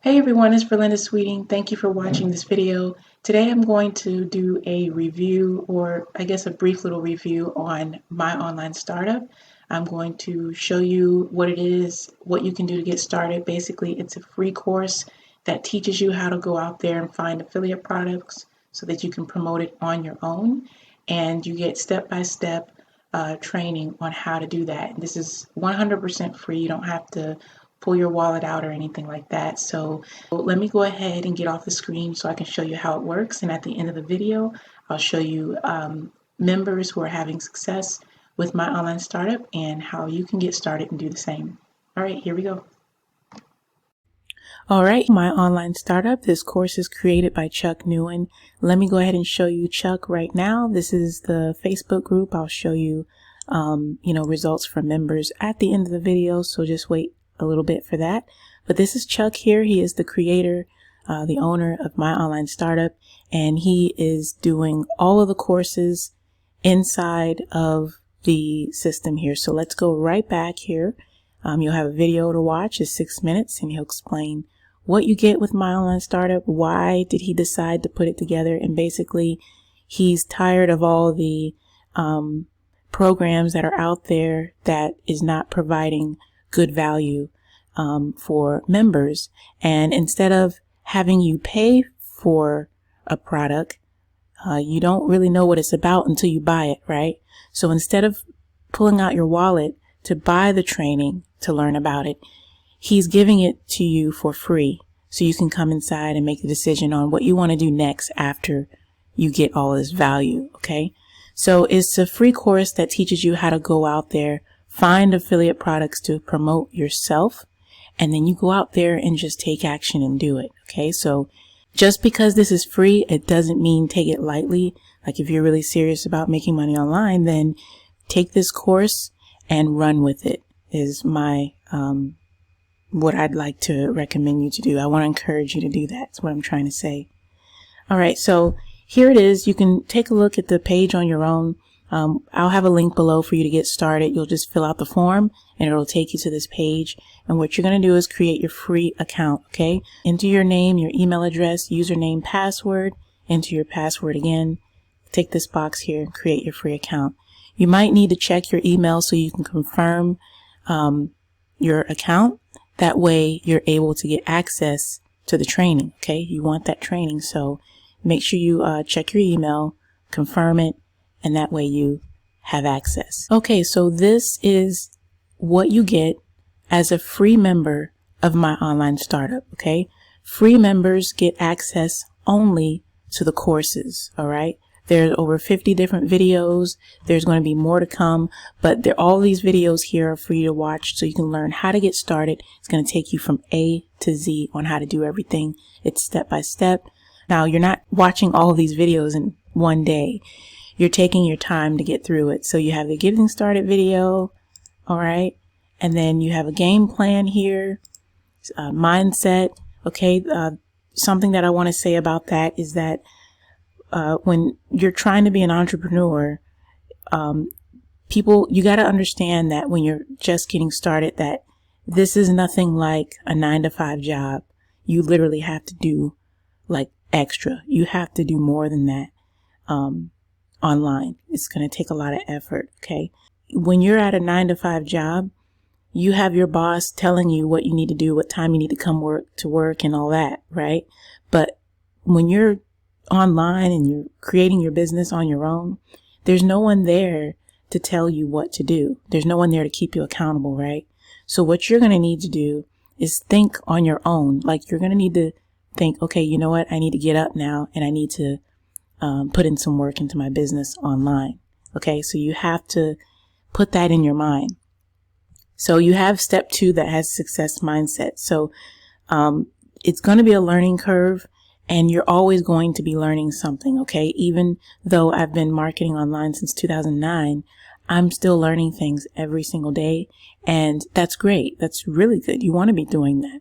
Hey everyone, it's Verlinda Sweeting. Thank you for watching this video. Today I'm going to do a review, or I guess a brief little review on My Online Startup. I'm going to show you what it is, what you can do to get started. Basically, it's a free course that teaches you how to go out there and find affiliate products so that you can promote it on your own. And you get step-by-step training on how to do that. This is 100% free. You don't have to pull your wallet out or anything like that. So let me go ahead and get off the screen so I can show you how it works. And at the end of the video, I'll show you members who are having success with My Online Startup and how you can get started and do the same. All right, here we go. All right, My Online Startup. This course is created by Chuck Newen. Let me go ahead and show you Chuck right now. This is the Facebook group. I'll show you, results from members at the end of the video. So just wait a little bit for that. But this is Chuck here. He is the creator, the owner of My Online Startup, and he is doing all of the courses inside of the system here. So let's go right back here. You'll have a video to watch. It's 6 minutes, and he'll explain what you get with My Online Startup, why did he decide to put it together, and basically he's tired of all the programs that are out there that is not providing good value for members. And instead of having you pay for a product, you don't really know what it's about until you buy it, right? So instead of pulling out your wallet to buy the training to learn about it, he's giving it to you for free so you can come inside and make a decision on what you want to do next after you get all this value. Okay, so it's a free course that teaches you how to go out there, find affiliate products to promote yourself, and then you go out there and just take action and do it. Okay, so just because this is free, it doesn't mean take it lightly. Like if you're really serious about making money online, then take this course and run with it is my what I'd like to recommend you to do. I want to encourage you to do that. That's what I'm trying to say. All right, so here it is. You can take a look at the page on your own. I'll have a link below for you to get started. You'll just fill out the form and it'll take you to this page. And what you're going to do is create your free account. Okay, enter your name, your email address, username, password, enter your password again. Take this box here and create your free account. You might need to check your email so you can confirm your account. That way you're able to get access to the training. Okay, you want that training, so make sure you check your email, confirm it, and that way you have access. Okay, so this is what you get as a free member of My Online Startup. Okay, free members get access only to the courses. All right, there's over 50 different videos. There's going to be more to come, but all these videos here are for you to watch so you can learn how to get started. It's going to take you from A to Z on how to do everything. It's step by step. Now, you're not watching all of these videos in one day. You're taking your time to get through it. So you have the getting started video, all right, and then you have a game plan here, mindset. Okay, something that I want to say about that is that when you're trying to be an entrepreneur, you got to understand that when you're just getting started, that this is nothing like a 9-to-5 job. You literally have to do like extra. You have to do more than that online. It's going to take a lot of effort. Okay, when you're at a 9-to-5 job, you have your boss telling you what you need to do, what time you need to come to work and all that, right? But when you're online and you're creating your business on your own, there's no one there to tell you what to do. There's no one there to keep you accountable, right? So what you're going to need to do is think on your own. Like you're going to need to think, okay, you know what? I need to get up now and I need to put in some work into my business online. Okay, so you have to put that in your mind. So you have step 2 that has success mindset. So it's going to be a learning curve. And you're always going to be learning something, okay? Even though I've been marketing online since 2009, I'm still learning things every single day. And that's great. That's really good. You want to be doing that.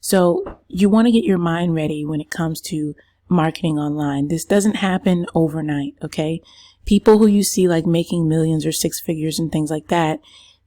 So you want to get your mind ready when it comes to marketing online. This doesn't happen overnight, okay? People who you see like making millions or 6 figures and things like that,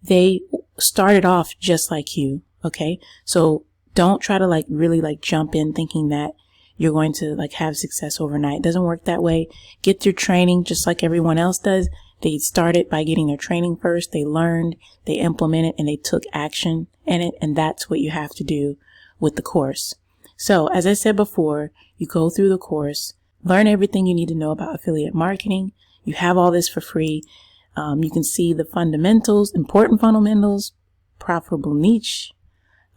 they started off just like you, okay? So Don't try to like really like jump in thinking that you're going to like have success overnight. It doesn't work that way. Get your training just like everyone else does. They started by getting their training first. They learned, they implemented, and they took action in it. And that's what you have to do with the course. So as I said before, you go through the course, learn everything you need to know about affiliate marketing. You have all this for free. You can see the fundamentals, important fundamentals, profitable niche,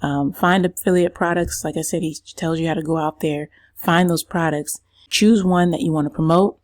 find affiliate products. Like I said, he tells you how to go out there, find those products, choose one that you want to promote,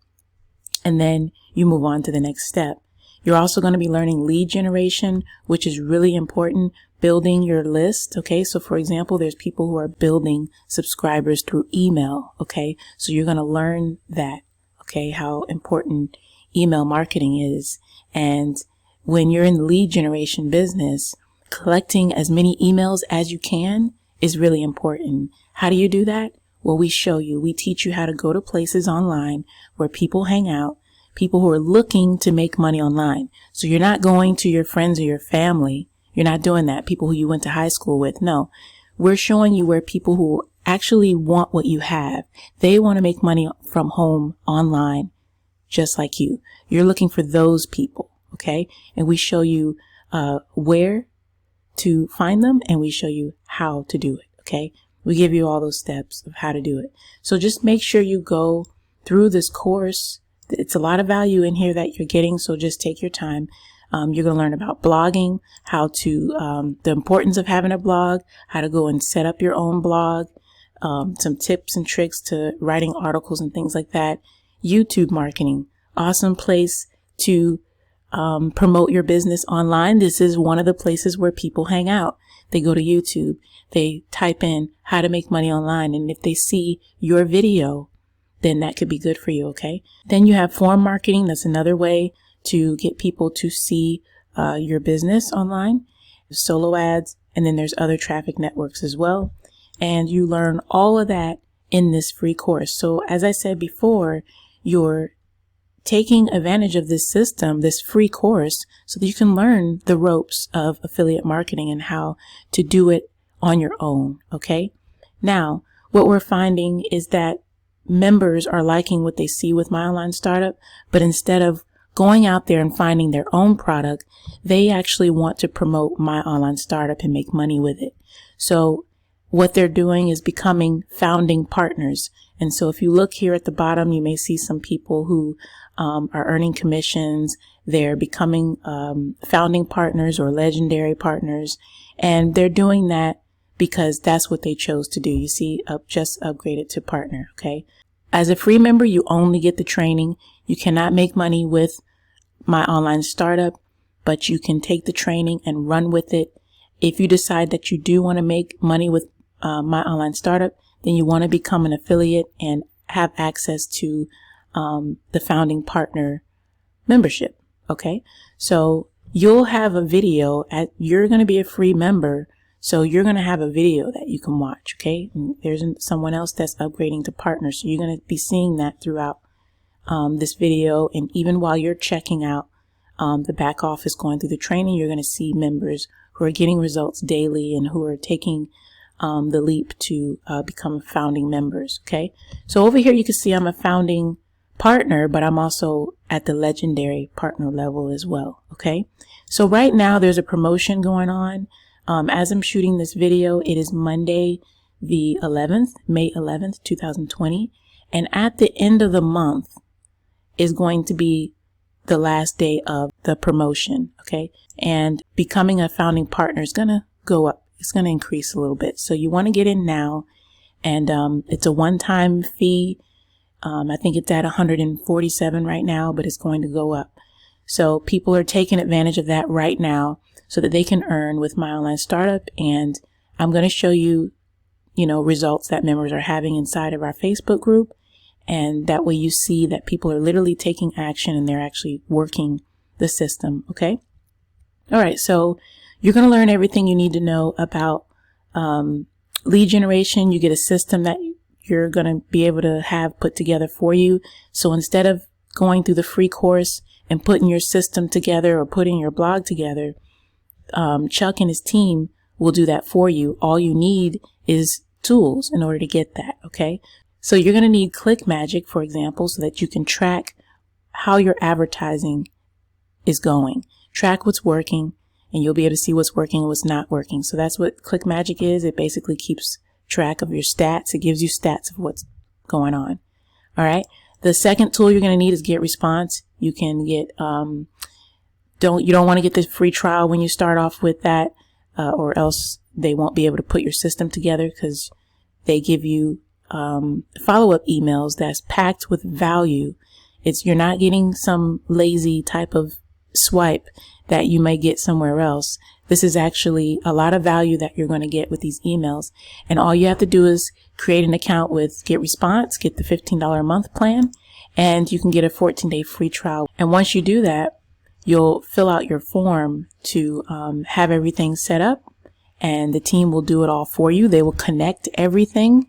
and then you move on to the next step. You're also going to be learning lead generation, which is really important, building your list. Okay. So for example, there's people who are building subscribers through email. Okay. So you're going to learn that. Okay. How important email marketing is. And when you're in the lead generation business, collecting as many emails as you can is really important. How do you do that? Well, we show you, we teach you how to go to places online where people hang out, people who are looking to make money online. So you're not going to your friends or your family. You're not doing that. People who you went to high school with. No, we're showing you where people who actually want what you have. They want to make money from home online, just like you. You're looking for those people. Okay. And we show you, where to find them, and we show you how to do it. Okay. We give you all those steps of how to do it. So just make sure you go through this course. It's a lot of value in here that you're getting. So just take your time. You're going to learn about blogging, how to, the importance of having a blog, how to go and set up your own blog, some tips and tricks to writing articles and things like that. YouTube marketing, awesome place to promote your business online. This is one of the places where people hang out. They go to YouTube, they type in how to make money online. And if they see your video, then that could be good for you. Okay. Then you have form marketing. That's another way to get people to see your business online, solo ads. And then there's other traffic networks as well. And you learn all of that in this free course. So as I said before, you're taking advantage of this system, this free course, so that you can learn the ropes of affiliate marketing and how to do it on your own. Okay. Now, what we're finding is that members are liking what they see with My Online Startup, but instead of going out there and finding their own product, they actually want to promote My Online Startup and make money with it. So what they're doing is becoming founding partners. And so if you look here at the bottom, you may see some people who are earning commissions. They're becoming founding partners or legendary partners. And they're doing that because that's what they chose to do. You see, just upgraded to partner. Okay. As a free member, you only get the training. You cannot make money with My Online Startup, but you can take the training and run with it. If you decide that you do want to make money with My Online Startup, then you want to become an affiliate and have access to the founding partner membership. Okay. So you'll have a video you're going to be a free member. So you're going to have a video that you can watch. Okay. And there's someone else that's upgrading to partner. So you're going to be seeing that throughout this video. And even while you're checking out the back office going through the training, you're going to see members who are getting results daily and who are taking the leap to become founding members. Okay. So over here, you can see I'm a founding partner, but I'm also at the legendary partner level as well. Okay. So right now there's a promotion going on. As I'm shooting this video, it is Monday, the 11th, May 11th, 2020. And at the end of the month is going to be the last day of the promotion. Okay. And becoming a founding partner is going to go up. It's going to increase a little bit. So you want to get in now, and it's a one-time fee. I think it's at 147 right now, but it's going to go up. So people are taking advantage of that right now so that they can earn with My Online Startup. And I'm going to show you, results that members are having inside of our Facebook group. And that way you see that people are literally taking action and they're actually working the system. Okay. All right. So you're going to learn everything you need to know about lead generation. You get a system that you're going to be able to have put together for you. So instead of going through the free course and putting your system together or putting your blog together, Chuck and his team will do that for you. All you need is tools in order to get that, okay? So you're going to need ClickMagick, for example, so that you can track how your advertising is going. Track what's working, and you'll be able to see what's working and what's not working. So that's what ClickMagick is. It basically keeps track of your stats. It gives you stats of what's going on. All right. The second tool you're going to need is GetResponse. You can get, you don't want to get the free trial when you start off with that, or else they won't be able to put your system together, because they give you follow-up emails that's packed with value. You're not getting some lazy type of swipe that you may get somewhere else. This is actually a lot of value that you're going to get with these emails. And all you have to do is create an account with GetResponse, get the $15 a month plan, and you can get a 14-day free trial. And once you do that, you'll fill out your form to have everything set up, and the team will do it all for you. They will connect everything,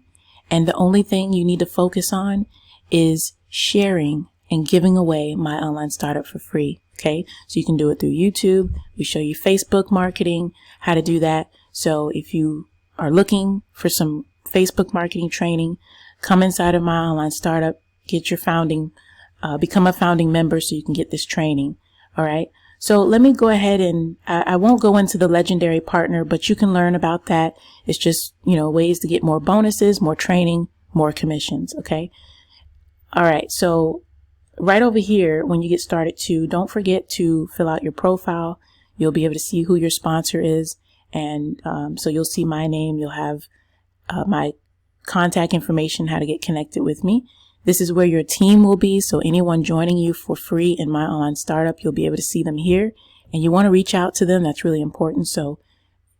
and the only thing you need to focus on is sharing and giving away My Online Startup for free. Okay, so you can do it through YouTube. We show you Facebook marketing, how to do that. So if you are looking for some Facebook marketing training, come inside of My Online Startup, get your become a founding member so you can get this training. All right. So let me go ahead and I won't go into the legendary partner, but you can learn about that. It's just, ways to get more bonuses, more training, more commissions. Okay. All right. So right over here, when you get started too, don't forget to fill out your profile. You'll be able to see who your sponsor is. And so you'll see my name. You'll have my contact information, how to get connected with me. This is where your team will be. So anyone joining you for free in My Online Startup, you'll be able to see them here. And you want to reach out to them. That's really important. So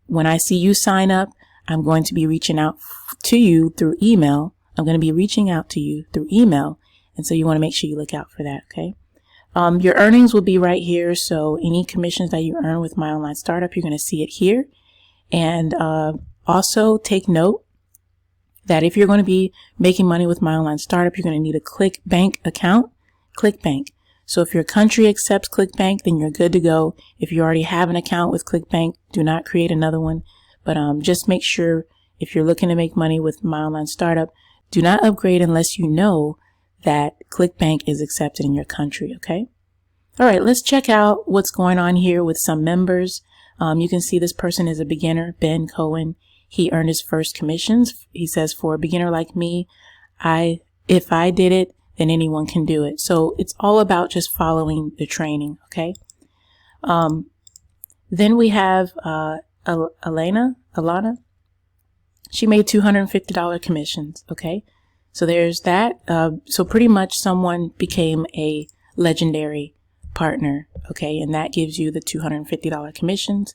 when I see you sign up, I'm going to be reaching out to you through email. I'm going to be reaching out to you through email. And so you want to make sure you look out for that, okay? Your earnings will be right here. So any commissions that you earn with My Online Startup, you're going to see it here. And also take note that if you're going to be making money with My Online Startup, you're going to need a ClickBank account. ClickBank. So if your country accepts ClickBank, then you're good to go. If you already have an account with ClickBank, do not create another one. But just make sure if you're looking to make money with My Online Startup, do not upgrade unless you know that ClickBank is accepted in your country, okay? All right, let's check out what's going on here with some members. You can see this person is a beginner, Ben Cohen. He earned his first commissions. He says, for a beginner like me, if I did it, then anyone can do it. So it's all about just following the training, okay? Then we have Alana. She made $250 commissions, okay? So there's that. So pretty much someone became a legendary partner, okay? And that gives you the $250 commissions.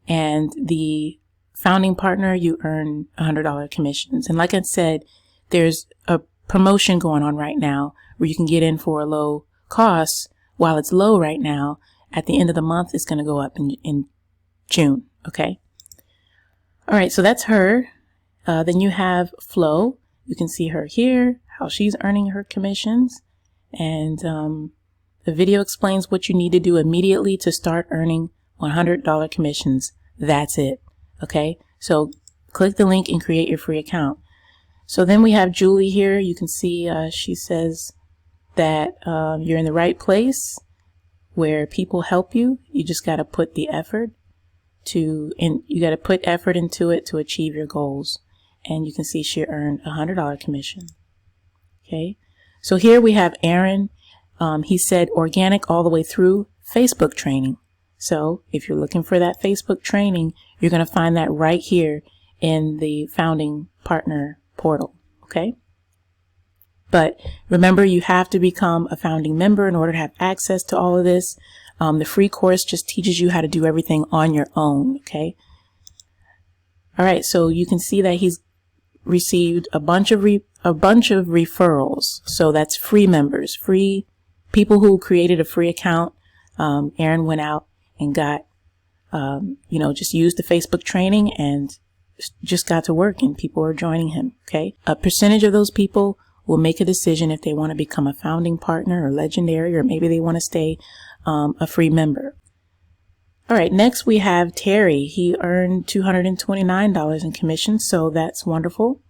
And the founding partner, you earn $100 commissions. And like I said, there's a promotion going on right now where you can get in for a low cost. While it's low right now, at the end of the month, it's going to go up in June, okay? All right, so that's her. Then you have Flo. You can see her here, how she's earning her commissions. And the video explains what you need to do immediately to start earning $100 commissions. That's it. Okay, so click the link and create your free account. So then we have Julie here. You can see she says that you're in the right place where people help you. You just got to put the effort you got to put effort into it to achieve your goals. And you can see she earned a $100 commission. Okay, so here we have Aaron. He said organic all the way through Facebook training. So if you're looking for that Facebook training, you're going to find that right here in the founding partner portal. Okay. But remember, you have to become a founding member in order to have access to all of this. The free course just teaches you how to do everything on your own. Okay. All right. So you can see that he's received a bunch of referrals. So that's free members, free people who created a free account. Aaron went out and got, just used the Facebook training and just got to work, and people are joining him. Okay. A percentage of those people will make a decision if they want to become a founding partner or legendary, or maybe they want to stay a free member. All right, next we have Terry. He earned $229 in commission, so that's wonderful.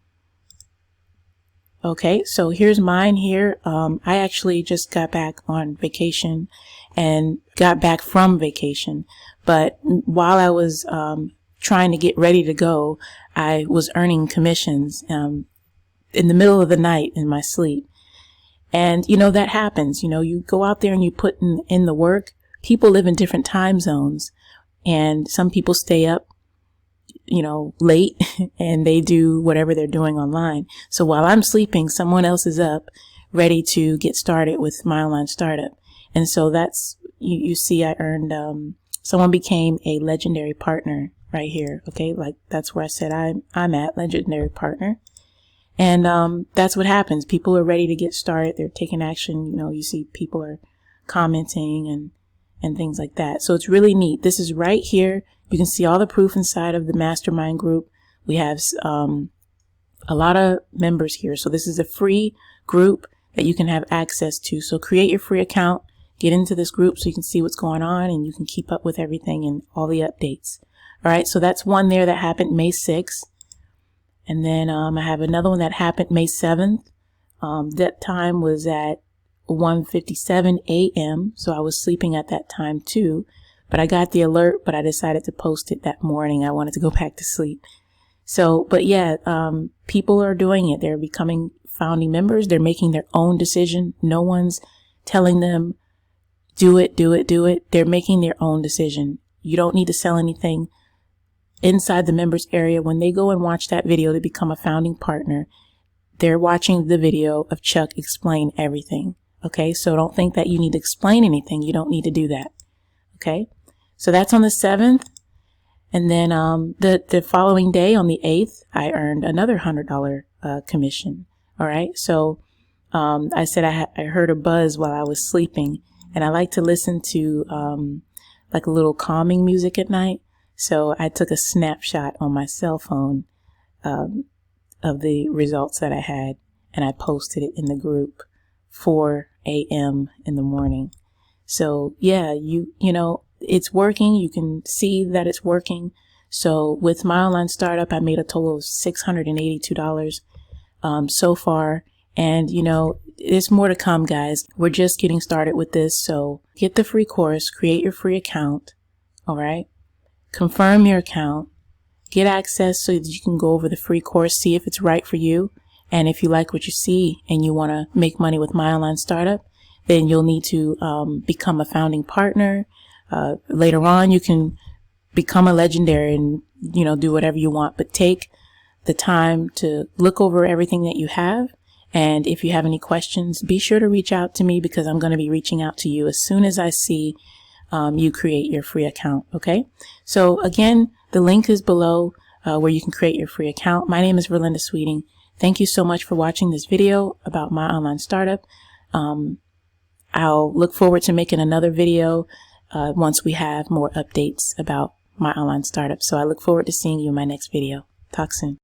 Okay, so here's mine here. I actually just got back on vacation and got back from vacation. But while I was trying to get ready to go, I was earning commissions in the middle of the night in my sleep. And, you know, that happens. You know, you go out there and you put in the work. People live in different time zones. And some people stay up, you know, late and they do whatever they're doing online. So while I'm sleeping, someone else is up ready to get started with my online startup. And so that's, you see, I earned, someone became a legendary partner right here. Okay. Like that's where I said I'm at, legendary partner. And, that's what happens. People are ready to get started. They're taking action. You know, you see people are commenting and things like that. So it's really neat. This is right here. You can see all the proof inside of the mastermind group. We have a lot of members here. So this is a free group that you can have access to. So create your free account, get into this group so you can see what's going on and you can keep up with everything and all the updates. All right. So that's one there that happened May 6th. And then I have another one that happened May 7th. That time was at 1:57 a.m. So I was sleeping at that time too. But I got the alert, but I decided to post it that morning. I wanted to go back to sleep. So, but yeah, people are doing it. They're becoming founding members. They're making their own decision. No one's telling them, do it, do it, do it. They're making their own decision. You don't need to sell anything. Inside the members area, when they go and watch that video to become a founding partner, they're watching the video of Chuck explain everything. Okay, so don't think that you need to explain anything. You don't need to do that. Okay, so that's on the 7th. And then the following day on the 8th, I earned another $100 commission. All right, so I said I heard a buzz while I was sleeping, and I like to listen to like a little calming music at night. So I took a snapshot on my cell phone of the results that I had, and I posted it in the group 4 a.m. in the morning. So yeah, you know, it's working. You can see that it's working. So with my online startup, I made a total of $682 so far. And you know, there's more to come, guys. We're just getting started with this. So get the free course, create your free account. All right. Confirm your account, get access so that you can go over the free course, see if it's right for you. And if you like what you see and you want to make money with my online startup, then you'll need to become a founding partner. Later on, you can become a legendary and, you know, do whatever you want. But take the time to look over everything that you have. And if you have any questions, be sure to reach out to me because I'm going to be reaching out to you as soon as I see you create your free account. Okay. So again, the link is below where you can create your free account. My name is Verlinda Sweeting. Thank you so much for watching this video about my online startup. I'll look forward to making another video once we have more updates about my online startup. So I look forward to seeing you in my next video. Talk soon.